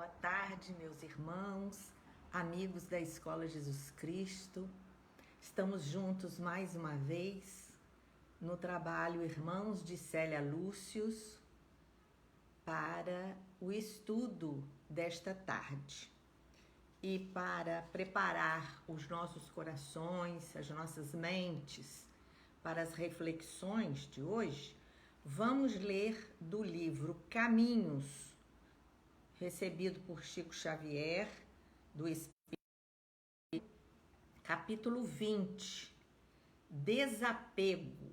Boa tarde, meus irmãos, amigos da Escola Jesus Cristo. Estamos juntos mais uma vez no trabalho Irmãos de Célia Lúcius para o estudo desta tarde. E para preparar os nossos corações, as nossas mentes para as reflexões de hoje, vamos ler do livro Caminhos, recebido por Chico Xavier, do Espírito, capítulo 20, Desapego.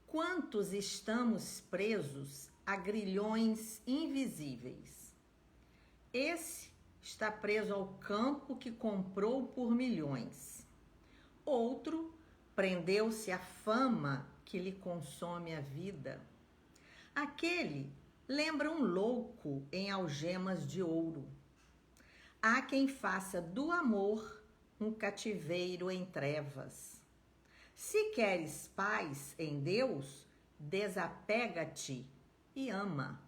Quantos estamos presos a grilhões invisíveis? Esse está preso ao campo que comprou por milhões. Outro prendeu-se à fama que lhe consome a vida. Aquele lembra um louco em algemas de ouro. Há quem faça do amor um cativeiro em trevas. Se queres paz em Deus, desapega-te e ama.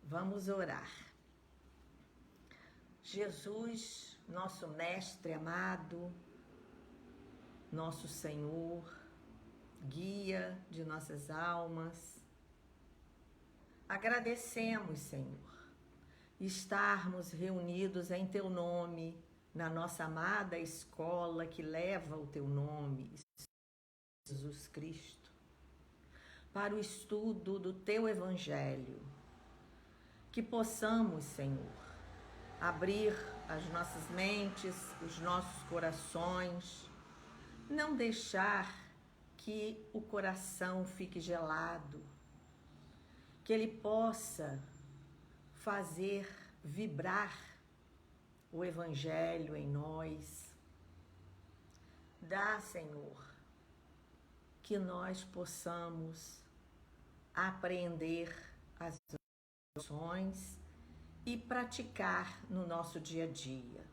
Vamos orar. Jesus, nosso mestre amado, nosso Senhor, guia de nossas almas, agradecemos, Senhor, estarmos reunidos em Teu nome, na nossa amada escola que leva o Teu nome, Jesus Cristo, para o estudo do Teu Evangelho. Que possamos, Senhor, abrir as nossas mentes, os nossos corações, não deixar que o coração fique gelado, que ele possa fazer vibrar o Evangelho em nós. Dá, Senhor, que nós possamos apreender as lições e praticar no nosso dia a dia.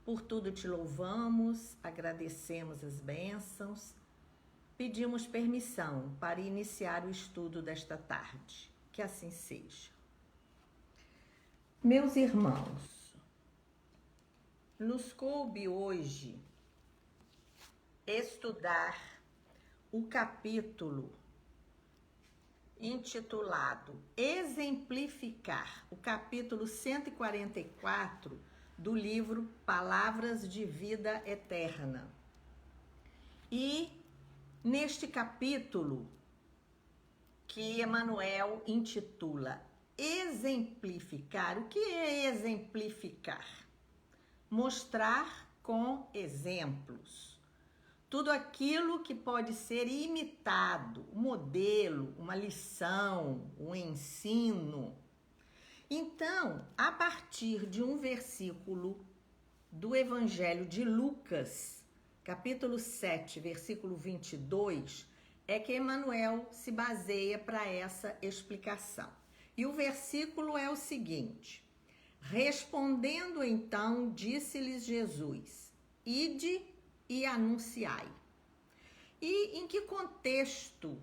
Por tudo te louvamos, agradecemos as bênçãos. Pedimos permissão para iniciar o estudo desta tarde. Que assim seja. Meus irmãos, nos coube hoje estudar o capítulo intitulado Exemplificar, o capítulo 144 do livro Palavras de Vida Eterna. E neste capítulo, que Emmanuel intitula Exemplificar. O que é exemplificar? Mostrar com exemplos. Tudo aquilo que pode ser imitado, um modelo, uma lição, um ensino. Então, a partir de um versículo do Evangelho de Lucas, capítulo 7, versículo 22, é que Emmanuel se baseia para essa explicação. E o versículo é o seguinte: respondendo então, disse-lhes Jesus, ide e anunciai. E em que contexto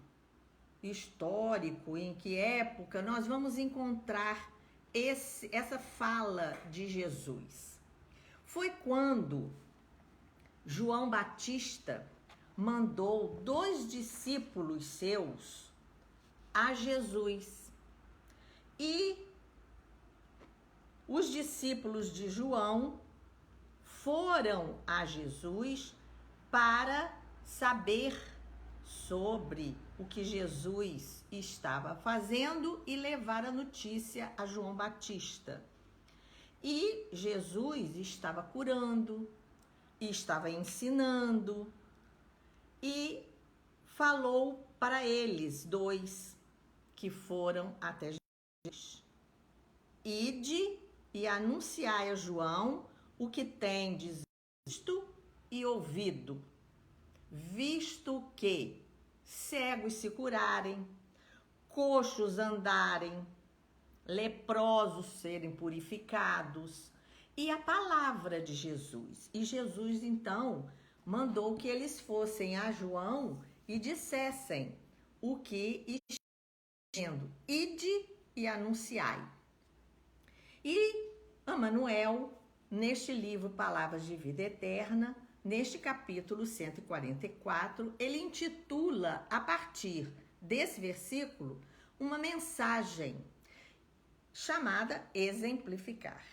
histórico, em que época nós vamos encontrar essa fala de Jesus? Foi quando João Batista mandou 2 discípulos seus a Jesus. E os discípulos de João foram a Jesus para saber sobre o que Jesus estava fazendo e levar a notícia a João Batista. E Jesus estava curando, estava ensinando e falou para eles 2 que foram até Jesus: ide e anunciai a João o que tendes visto e ouvido, visto que cegos se curarem, coxos andarem, leprosos serem purificados, e a palavra de Jesus. E Jesus, então, mandou que eles fossem a João e dissessem o que está dizendo: ide e anunciai. E Emmanuel, neste livro Palavras de Vida Eterna, neste capítulo 144, ele intitula, a partir desse versículo, uma mensagem chamada Exemplificar.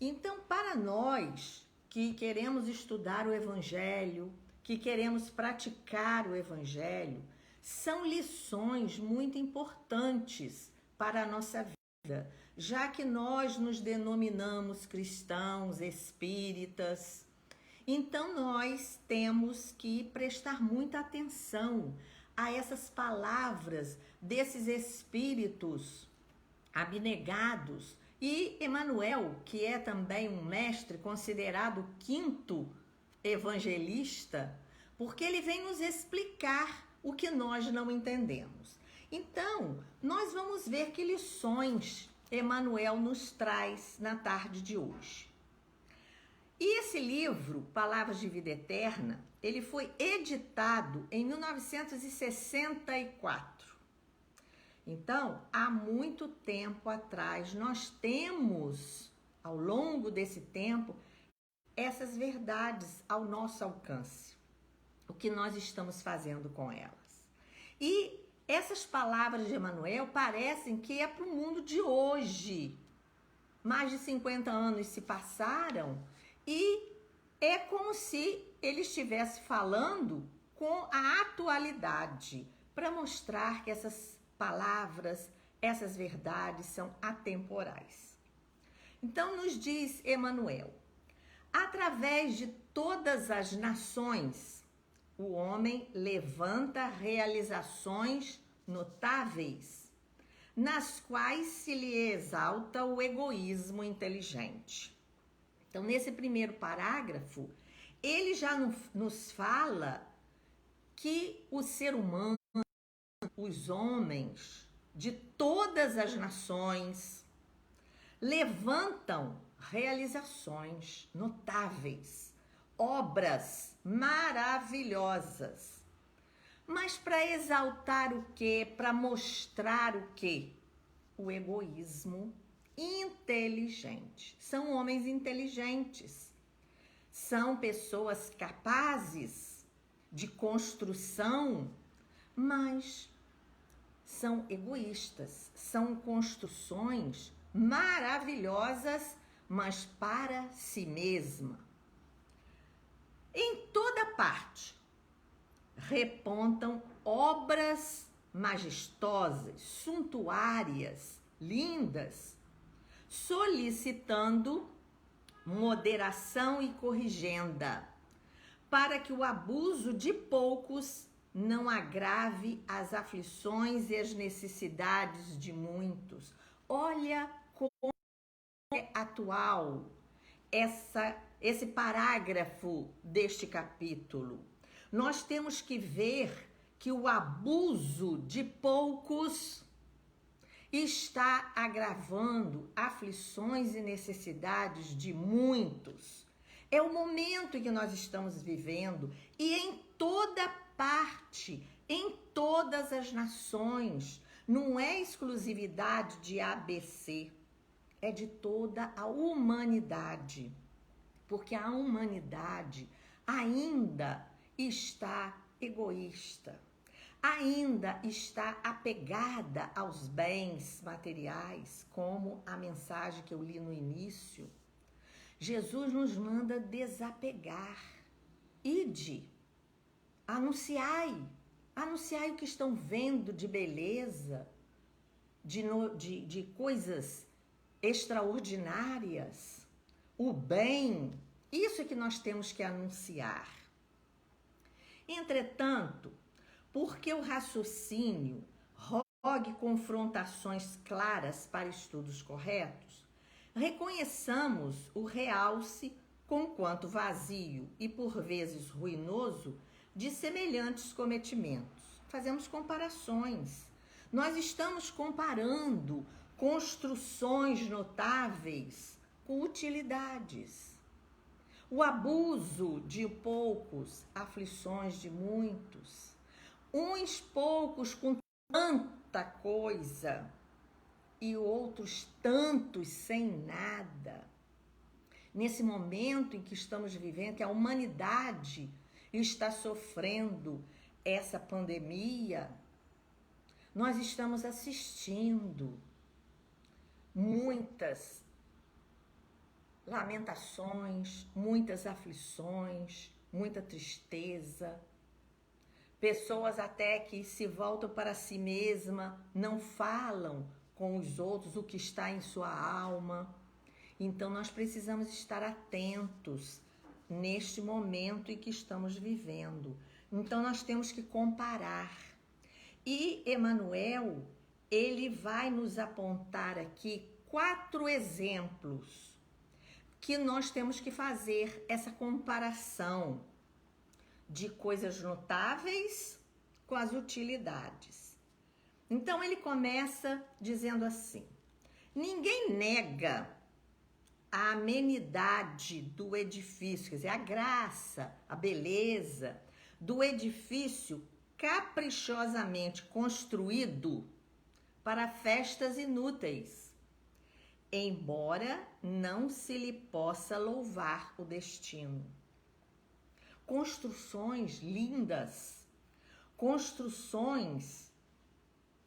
Então, para nós que queremos estudar o Evangelho, que queremos praticar o Evangelho, são lições muito importantes para a nossa vida, já que nós nos denominamos cristãos, espíritas. Então, nós temos que prestar muita atenção a essas palavras desses espíritos abnegados. E Emmanuel, que é também um mestre considerado o quinto evangelista, porque ele vem nos explicar o que nós não entendemos. Então, nós vamos ver que lições Emmanuel nos traz na tarde de hoje. E esse livro, Palavras de Vida Eterna, ele foi editado em 1964. Então, há muito tempo atrás, nós temos, ao longo desse tempo, essas verdades ao nosso alcance. O que nós estamos fazendo com elas. E essas palavras de Emmanuel parecem que é para o mundo de hoje. Mais de 50 anos se passaram e é como se ele estivesse falando com a atualidade, para mostrar que essas palavras, essas verdades são atemporais. Então nos diz Emmanuel, através de todas as nações, o homem levanta realizações notáveis, nas quais se lhe exalta o egoísmo inteligente. Então, nesse primeiro parágrafo, ele já nos fala que o ser humano, os homens de todas as nações, levantam realizações notáveis, obras maravilhosas. Mas para exaltar o quê? Para mostrar o quê? O egoísmo inteligente. São homens inteligentes. São pessoas capazes de construção, mas são egoístas. São construções maravilhosas, mas para si mesma. Em toda parte repontam obras majestosas, suntuárias, lindas, solicitando moderação e corrigenda, para que o abuso de poucos não agrave as aflições e as necessidades de muitos. Olha como é atual esse parágrafo deste capítulo. Nós temos que ver que o abuso de poucos está agravando aflições e necessidades de muitos. É o momento que nós estamos vivendo e em toda parte, em todas as nações. Não é exclusividade de ABC, é de toda a humanidade. Porque a humanidade ainda está egoísta, ainda está apegada aos bens materiais, como a mensagem que eu li no início. Jesus nos manda desapegar. Ide, anunciai o que estão vendo de beleza, de coisas extraordinárias, o bem, isso é que nós temos que anunciar. Entretanto, porque o raciocínio rogue confrontações claras para estudos corretos, reconheçamos o realce, conquanto vazio e por vezes ruinoso, de semelhantes cometimentos. Fazemos comparações. Nós estamos comparando construções notáveis com utilidades. O abuso de poucos, aflições de muitos. Uns poucos com tanta coisa, e outros tantos sem nada. Nesse momento em que estamos vivendo, que a humanidade está sofrendo essa pandemia, nós estamos assistindo muitas lamentações, muitas aflições, muita tristeza. Pessoas até que se voltam para si mesma, não falam com os outros o que está em sua alma. Então nós precisamos estar atentos neste momento em que estamos vivendo. Então nós temos que comparar. E Emmanuel, ele vai nos apontar aqui 4 exemplos que nós temos que fazer essa comparação de coisas notáveis com as utilidades. Então ele começa dizendo assim: ninguém nega a amenidade do edifício, quer dizer, a graça, a beleza do edifício caprichosamente construído para festas inúteis, embora não se lhe possa louvar o destino. Construções lindas, construções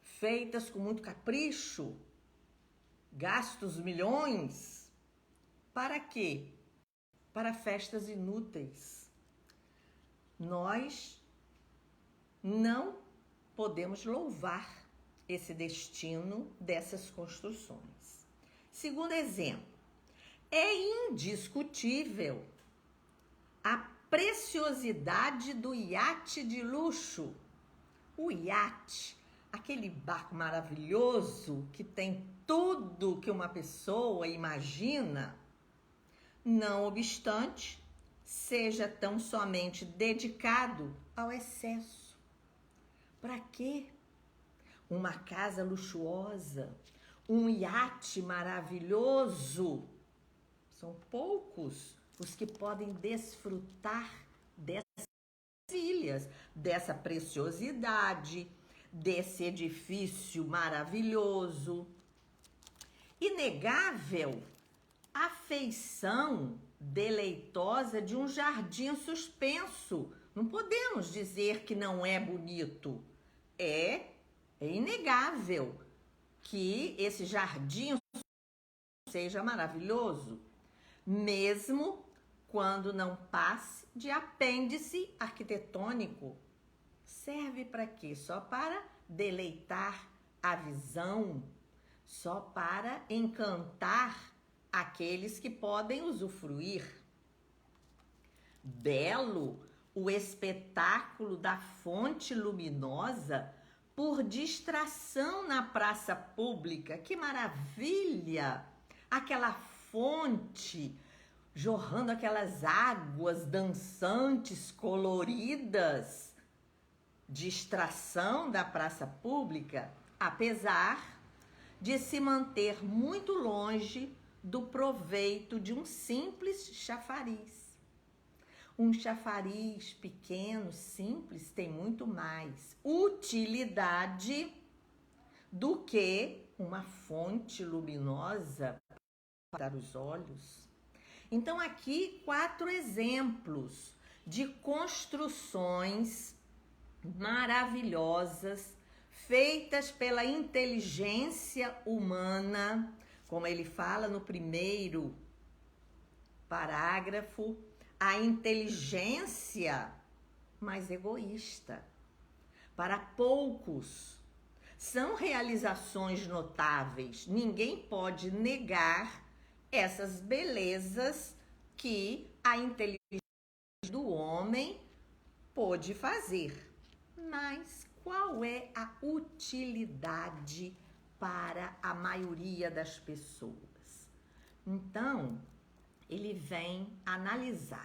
feitas com muito capricho, gastos milhões, para quê? Para festas inúteis. Nós não podemos louvar esse destino dessas construções. Segundo exemplo, é indiscutível a preciosidade do iate de luxo. O iate, aquele barco maravilhoso que tem tudo que uma pessoa imagina, não obstante, seja tão somente dedicado ao excesso. Para quê? Uma casa luxuosa, um iate maravilhoso. São poucos os que podem desfrutar dessas maravilhas, dessa preciosidade, desse edifício maravilhoso. Inegável a feição deleitosa de um jardim suspenso. Não podemos dizer que não é bonito. É inegável que esse jardim seja maravilhoso, mesmo quando não passe de apêndice arquitetônico. Serve para quê? Só para deleitar a visão, só para encantar aqueles que podem usufruir. Belo o espetáculo da fonte luminosa por distração na praça pública. Que maravilha! Aquela fonte jorrando aquelas águas dançantes, coloridas. Distração da praça pública, apesar de se manter muito longe do proveito de um simples chafariz. Um chafariz pequeno, simples, tem muito mais utilidade do que uma fonte luminosa para os olhos. Então, aqui 4 exemplos de construções maravilhosas feitas pela inteligência humana, como ele fala no primeiro parágrafo, a inteligência mais egoísta. Para poucos, são realizações notáveis. Ninguém pode negar essas belezas que a inteligência do homem pôde fazer. Mas qual é a utilidade para a maioria das pessoas? Então, ele vem analisando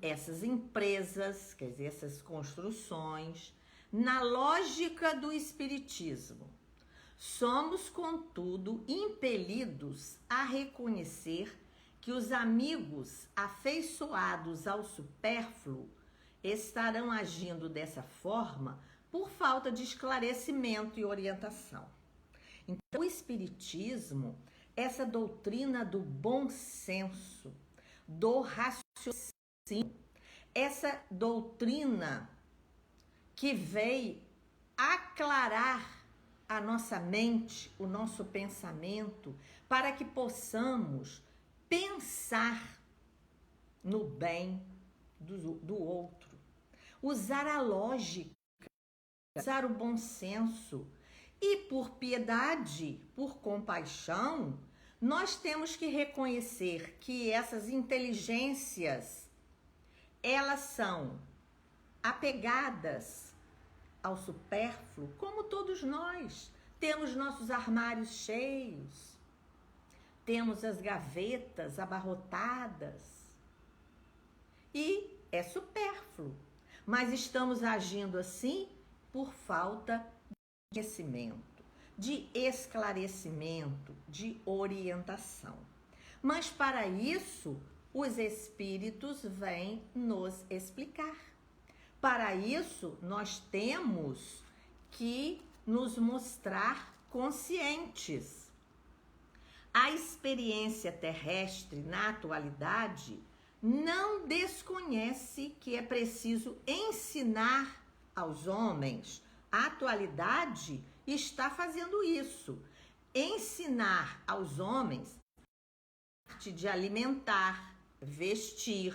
essas empresas, quer dizer, essas construções, na lógica do espiritismo. Somos, contudo, impelidos a reconhecer que os amigos afeiçoados ao supérfluo estarão agindo dessa forma por falta de esclarecimento e orientação. Então, o Espiritismo, essa doutrina do bom senso, do raciocínio, essa doutrina que veio aclarar a nossa mente, o nosso pensamento, para que possamos pensar no bem do outro, usar a lógica, usar o bom senso. E por piedade, por compaixão, nós temos que reconhecer que essas inteligências, elas são apegadas ao supérfluo, como todos nós. Temos nossos armários cheios, temos as gavetas abarrotadas e é supérfluo, mas estamos agindo assim por falta de conhecimento, de esclarecimento, de orientação. Mas para isso, os espíritos vêm nos explicar. Para isso, nós temos que nos mostrar conscientes. A experiência terrestre, na atualidade, não desconhece que é preciso ensinar aos homens. A atualidade está fazendo isso. Ensinar aos homens a arte de alimentar, vestir,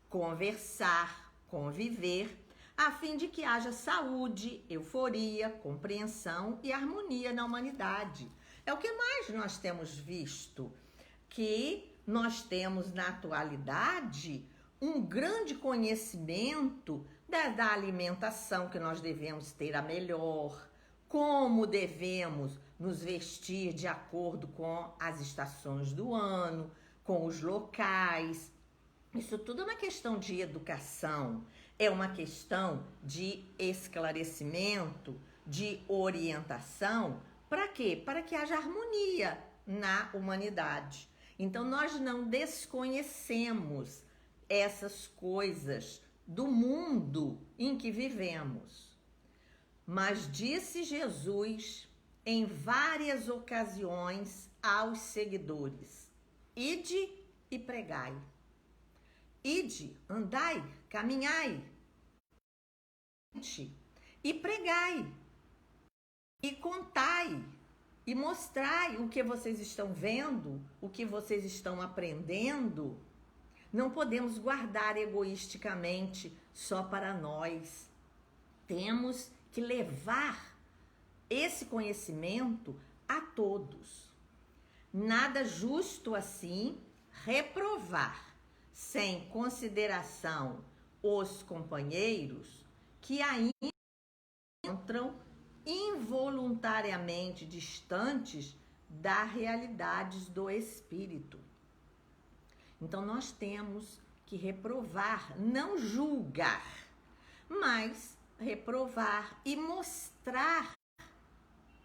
conversar, conviver, a fim de que haja saúde, euforia, compreensão e harmonia na humanidade. É o que mais nós temos visto, que nós temos na atualidade um grande conhecimento da alimentação que nós devemos ter a melhor, como devemos nos vestir de acordo com as estações do ano, com os locais. Isso tudo é uma questão de educação, é uma questão de esclarecimento, de orientação. Para quê? Para que haja harmonia na humanidade. Então, nós não desconhecemos essas coisas do mundo em que vivemos. Mas disse Jesus em várias ocasiões aos seguidores: ide e pregai. Ide, andai, caminhai, e pregai, e contai, e mostrai o que vocês estão vendo, o que vocês estão aprendendo. Não podemos guardar egoisticamente só para nós. Temos que levar esse conhecimento a todos. Nada justo assim reprovar sem consideração os companheiros que ainda encontram involuntariamente distantes das realidades do espírito. Então nós temos que reprovar, não julgar, mas reprovar e mostrar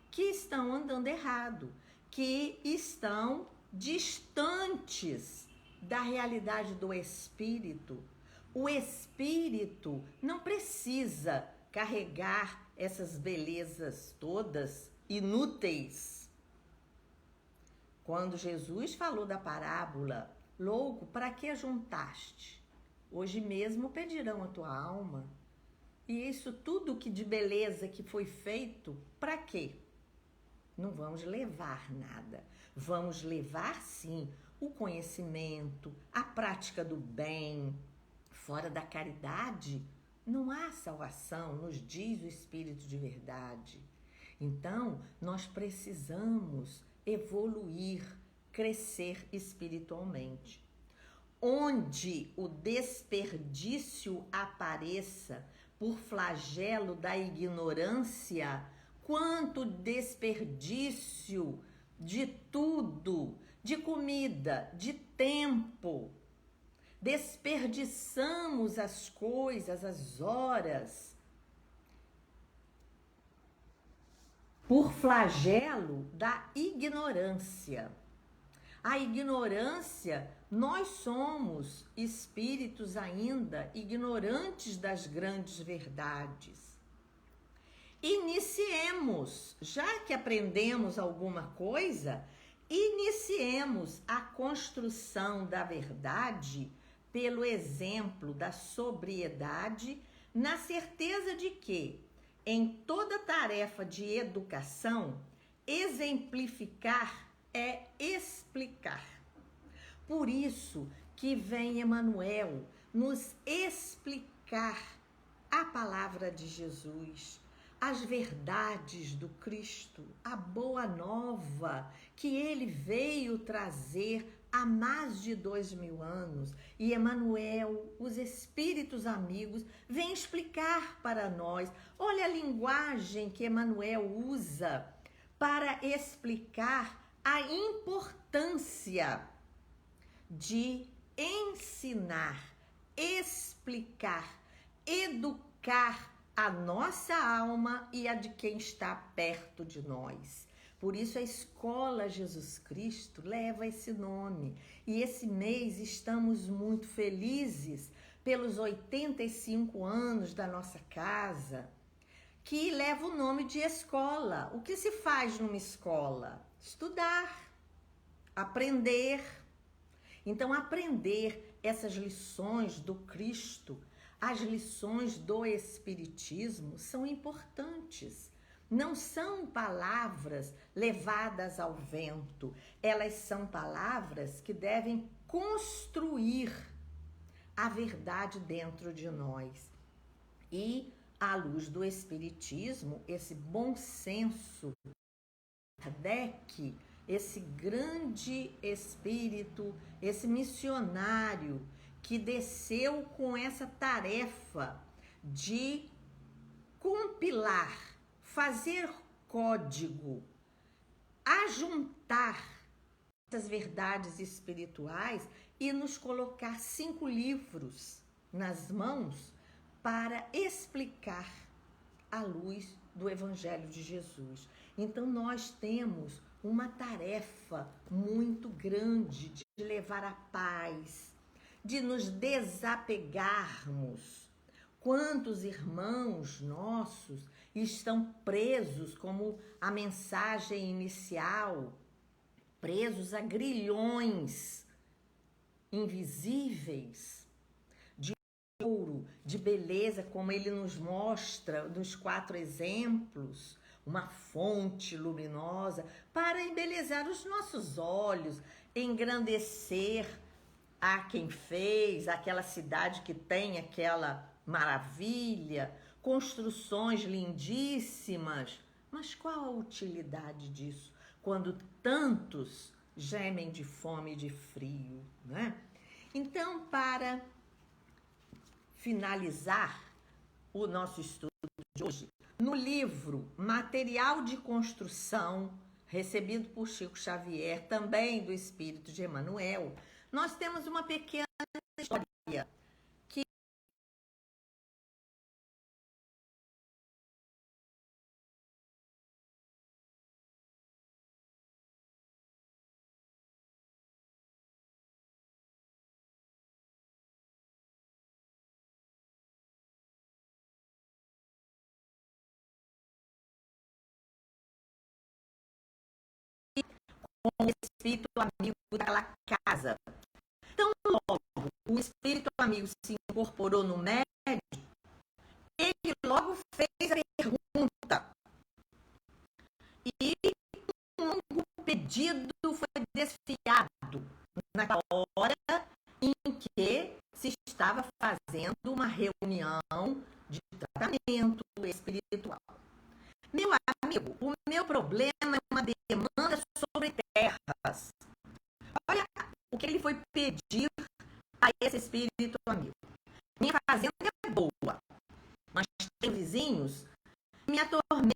que estão andando errado, que estão distantes da realidade do espírito. O espírito não precisa carregar essas belezas todas inúteis. Quando Jesus falou da parábola, louco, para que ajuntaste? Hoje mesmo pedirão a tua alma. E isso tudo que de beleza que foi feito, para quê? Não vamos levar nada. Vamos levar, sim, o conhecimento, a prática do bem. Fora da caridade, não há salvação, nos diz o Espírito de verdade. Então, nós precisamos evoluir, crescer espiritualmente. Onde o desperdício apareça por flagelo da ignorância, quanto desperdício de tudo, de comida, de tempo. Desperdiçamos as coisas, as horas, por flagelo da ignorância. A ignorância, nós somos espíritos ainda ignorantes das grandes verdades. iniciemos, já que aprendemos alguma coisa, iniciemos a construção da verdade pelo exemplo da sobriedade, na certeza de que, em toda tarefa de educação, exemplificar é explicar. Por isso que vem Emmanuel nos explicar a palavra de Jesus, as verdades do Cristo, a boa nova que ele veio trazer há mais de 2000 anos. E Emmanuel, os espíritos amigos, vêm explicar para nós. Olha a linguagem que Emmanuel usa para explicar a importância de ensinar, explicar, educar a nossa alma e a de quem está perto de nós. Por isso a Escola Jesus Cristo leva esse nome. E esse mês estamos muito felizes pelos 85 anos da nossa casa, que leva o nome de escola. O que se faz numa escola? Estudar, aprender. Então, aprender essas lições do Cristo, as lições do Espiritismo são importantes. Não são palavras levadas ao vento, elas são palavras que devem construir a verdade dentro de nós. E, à luz do Espiritismo, esse bom senso, Kardec, esse grande espírito, esse missionário que desceu com essa tarefa de compilar, fazer código, ajuntar essas verdades espirituais e nos colocar 5 livros nas mãos para explicar à luz do Evangelho de Jesus. Então nós temos uma tarefa muito grande de levar a paz, de nos desapegarmos. Quantos irmãos nossos estão presos, como a mensagem inicial, presos a grilhões invisíveis, de ouro, de beleza, como ele nos mostra nos 4 exemplos, uma fonte luminosa para embelezar os nossos olhos, engrandecer a quem fez, aquela cidade que tem aquela maravilha, construções lindíssimas. Mas qual a utilidade disso quando tantos gemem de fome e de frio, né? Então, para finalizar o nosso estudo de hoje, no livro Material de Construção, recebido por Chico Xavier, também do Espírito de Emmanuel, nós temos uma pequena história que com o espírito amigo daquela casa. Então, logo o espírito amigo se incorporou no médium, ele logo fez a pergunta. E um longo pedido foi desfiado naquela hora em que se estava fazendo uma reunião de tratamento espiritual. Meu amigo, o meu problema é uma demanda sobre terras. Olha o que ele foi pedir a esse espírito amigo. Minha fazenda é boa, mas tem vizinhos que me atormentam.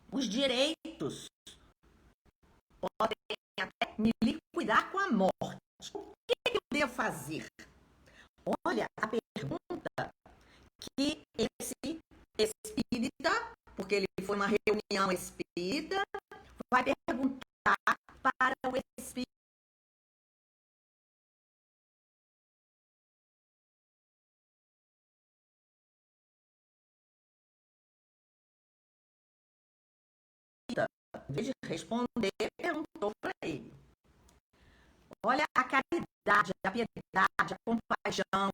Os direitos podem até me liquidar com a morte. O que eu devo fazer? Olha a pergunta que esse espírita, porque ele foi uma reunião espírita, vai perguntar para o espírito. Em vez de responder, perguntou para ele. Olha a caridade, a piedade, a compaixão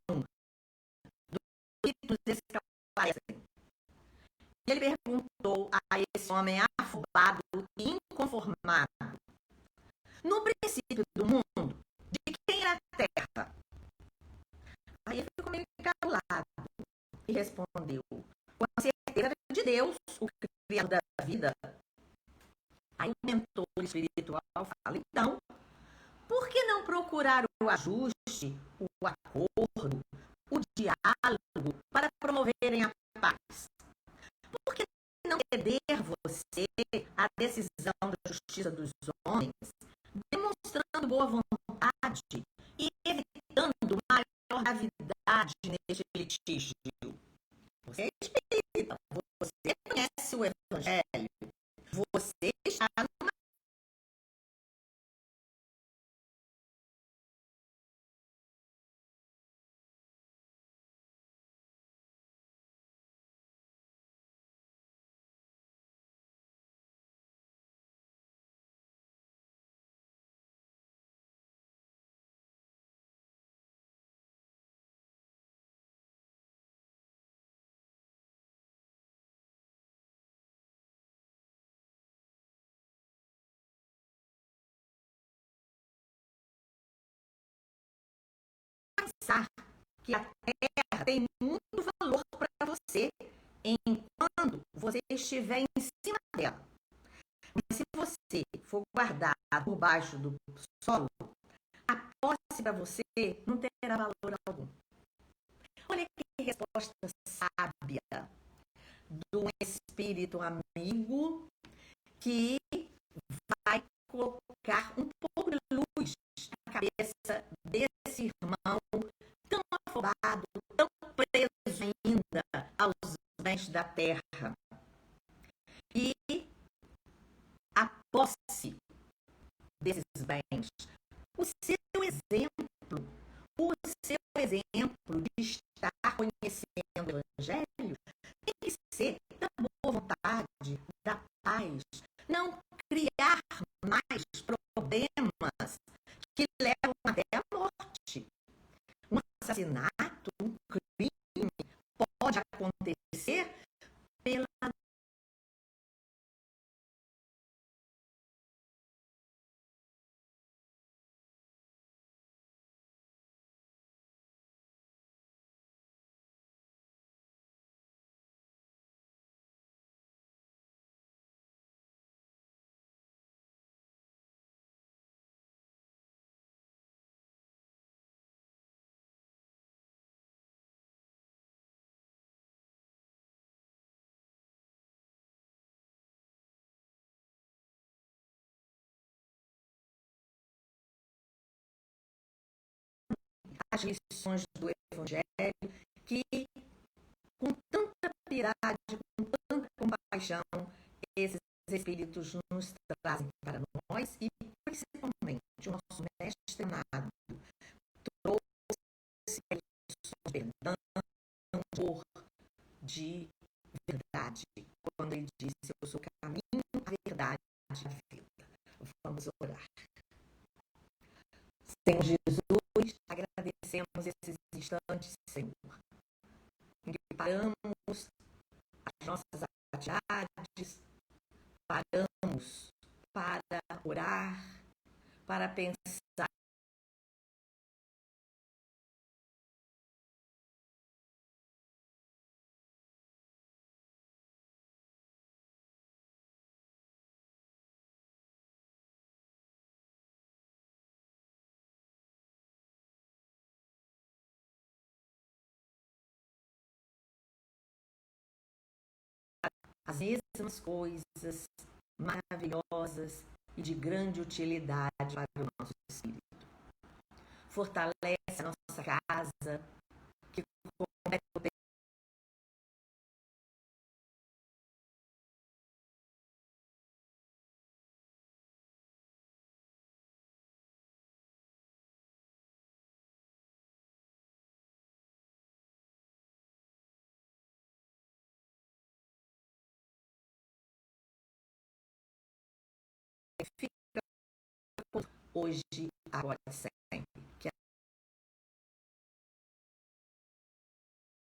dos espíritos esclarecem. E ele perguntou a esse homem afobado e inconformado: no princípio do mundo, de quem era a terra? Aí ele ficou meio encabulado e respondeu: com a certeza de Deus, o Criador da vida. Aí o mentor espiritual fala: então, por que não procurar o ajuste, o acordo, o diálogo para promoverem a paz? Por que não ceder você à decisão da justiça dos homens, demonstrando boa vontade e evitando maior gravidade neste litígio? Você é espírita, você conhece o Evangelho, você está numa pensar que a Terra tem muito valor para você enquanto você estiver em cima dela. Mas se você for guardado por baixo do solo, a posse para você não terá valor algum. Olha que resposta sábia de um espírito amigo que vai colocar um pouco de luz na cabeça desse irmão tão afobado, tão preso ainda aos bens da terra. E a posse desses bens, o seu exemplo, o seu exemplo de estar conhecendo o Evangelho tem que ser da boa vontade, da paz, não criar mais problemas que levam até a morte. Um assassinato, um crime pode acontecer pela as lições do Evangelho que, com tanta piedade, com tanta compaixão, esses espíritos nos trazem para nós e, principalmente, o nosso mestre amado trouxe a lições de perdão, amor, de verdade, quando ele disse: eu sou o caminho, a verdade e a vida. Vamos orar. Senhor Jesus, agradecemos esses instantes, Senhor, em que paramos as nossas atividades, paramos para orar, para pensar. As mesmas coisas maravilhosas e de grande utilidade para o nosso espírito. Fortalece a nossa casa, que completa o hoje, agora e sempre.